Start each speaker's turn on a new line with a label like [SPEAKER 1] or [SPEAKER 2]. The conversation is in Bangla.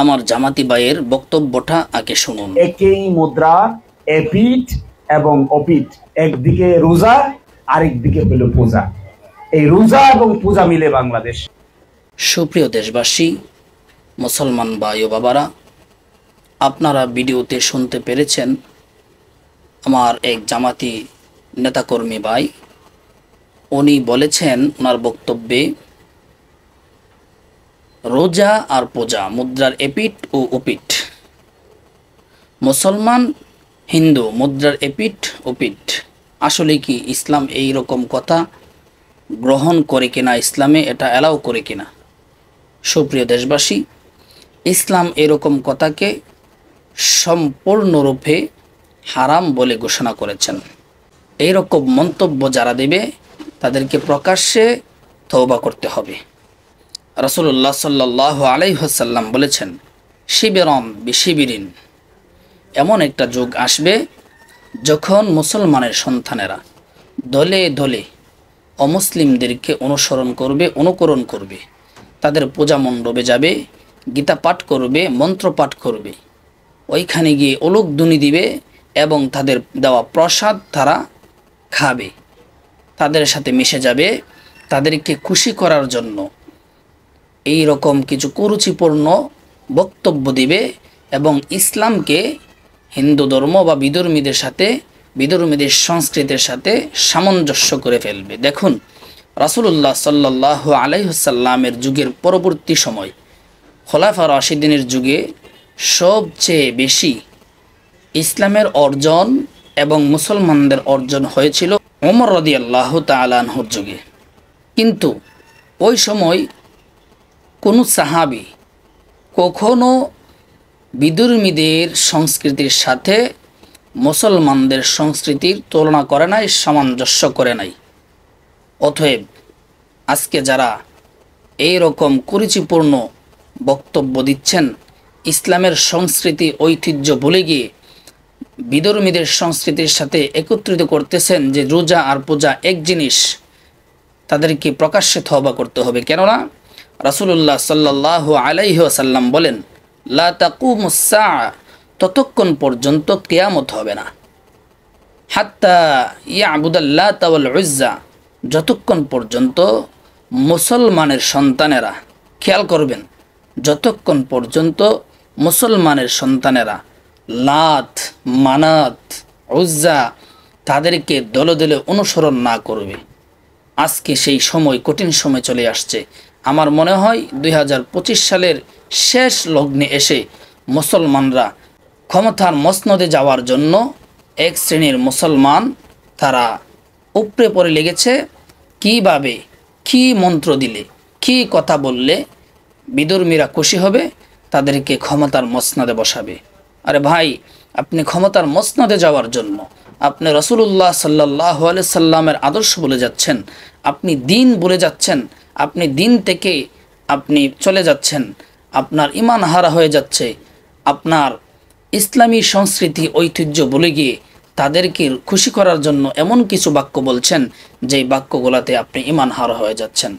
[SPEAKER 1] আমার জামাতি ভাইয়ের বক্তব্যটা আগে শুনুন।
[SPEAKER 2] একই মুদ্রা এপিঠ এবং অপিঠ, একদিকে রোজা আরেকদিকে হলো পূজা। এই রোজা এবং পূজা মিলে বাংলাদেশ।
[SPEAKER 1] সুপ্রিয় দেশবাসী, মুসলমান ভাই ও বাবারা, আপনারা ভিডিওতে শুনতে পেরেছেন আমার এক জামাতি নেতাকর্মী ভাই, উনি বলেছেন ওনার বক্তব্যে রোজা আর পূজা মুদ্রার এপিঠ ও ওপিঠ। মুসলমান হিন্দু মুদ্রার এপিঠ ওপিঠ। আসলে কি ইসলাম এই রকম কথা গ্রহণ করে কিনা, ইসলামে এটা অ্যালাউ করে কিনা? সুপ্রিয় দেশবাসী, ইসলাম এরকম কথাকে সম্পূর্ণরূপে হারাম বলে ঘোষণা করেছেন। এইরকম মন্তব্য যারা দেবে তাদেরকে প্রকাশ্যে তওবা করতে হবে। রাসূলুল্লাহ সাল্লাল্লাহু আলাইহি ওয়াসাল্লাম বলেছেন, শিবিরন বিশিবিরিন, এমন একটা যুগ আসবে যখন মুসলমানের সন্তানেরা দলে দলে অমুসলিমদেরকে অনুকরণ করবে, তাদের পূজা মণ্ডপে যাবে, গীতা পাঠ করবে, মন্ত্র পাঠ করবে, ওইখানে গিয়ে উলুধ্বনি দিবে এবং তাদের দেওয়া প্রসাদ তারা খাবে, তাদের সাথে মিশে যাবে, তাদেরকে খুশি করার জন্য এই রকম কিছু কুরুচিপূর্ণ বক্তব্য দিবে এবং ইসলামকে হিন্দু ধর্ম বা বিধর্মীদের সংস্কৃতির সাথে সামঞ্জস্য করে ফেলবে। দেখুন, রাসূলুল্লাহ সাল্লাল্লাহু আলাইহি ওয়াসাল্লামের যুগের পরবর্তী সময় খোলাফা রাশিদিনের যুগে সবচেয়ে বেশি ইসলামের অর্জন এবং মুসলমানদের অর্জন হয়েছিল ওমর রাদিয়াল্লাহু তাআলা আনহুর যুগে। কিন্তু ওই সময় কোনো সাহাবী কখনো বিধর্মীদের সংস্কৃতির সাথে মুসলমানদের সংস্কৃতির তুলনা করে নাই, সামঞ্জস্য করে নাই। অতএব আজকে যারা এই রকম কুরুচিপূর্ণ বক্তব্য দিচ্ছেন, ইসলামের সংস্কৃতি ঐতিহ্য ভুলে গিয়ে বিধর্মীদের সংস্কৃতির সাথে একত্রিত করতেছেন যে রোজা আর পূজা এক জিনিস, তাদেরকে প্রকাশ্যে তওবা করতে হবে। কেননা রাসূলুল্লাহ সাল্লাল্লাহু আলাইহি ওয়াসাল্লাম বলেন, লা তাকুমুস সাআ, ততক্ষণ পর্যন্ত কিয়ামত হবে না, হাত্তা ইয়াবুদাল লাতা ওয়াল উজ্জা, যতক্ষণ পর্যন্ত মুসলমানের সন্তানেরা, খেয়াল করবেন, যতক্ষণ পর্যন্ত মুসলমানের সন্তানেরা লাত, মানাত, উজ্জা তাদেরকে দলে দলে অনুসরণ না করবে। আজকে সেই সময়, কঠিন সময় চলে আসছে। আমার মনে হয় 2025 সালের শেষ লগ্নে এসে মুসলমানরা ক্ষমতার মসনদে যাওয়ার জন্য এক শ্রেণীর মুসলমান তারা উপরে পড়ে লেগেছে। কিভাবে, কি মন্ত্র দিলে, কি কথা বললে বিধর্মীরা খুশি হবে, তাদেরকে ক্ষমতার মসনদে বসাবে। আরে ভাই, আপনি ক্ষমতার মসনদে যাওয়ার জন্য আপনি রাসূলুল্লাহ সাল্লাল্লাহু আলাইহি সাল্লামের আদর্শ বলে যাচ্ছেন, আপনি দিন বলে যাচ্ছেন, আপনি দিন থেকে আপনি চলে যাচ্ছেন, আপনার ঈমান হারা হয়ে যাচ্ছে, আপনার ইসলামী সংস্কৃতি ঐতিহ্য বলে গিয়ে তাদেরকে খুশি করার জন্য এমন কিছু বাক্য বলছেন যে বাক্যগুলোতে আপনি ঈমান হারা হয়ে যাচ্ছেন।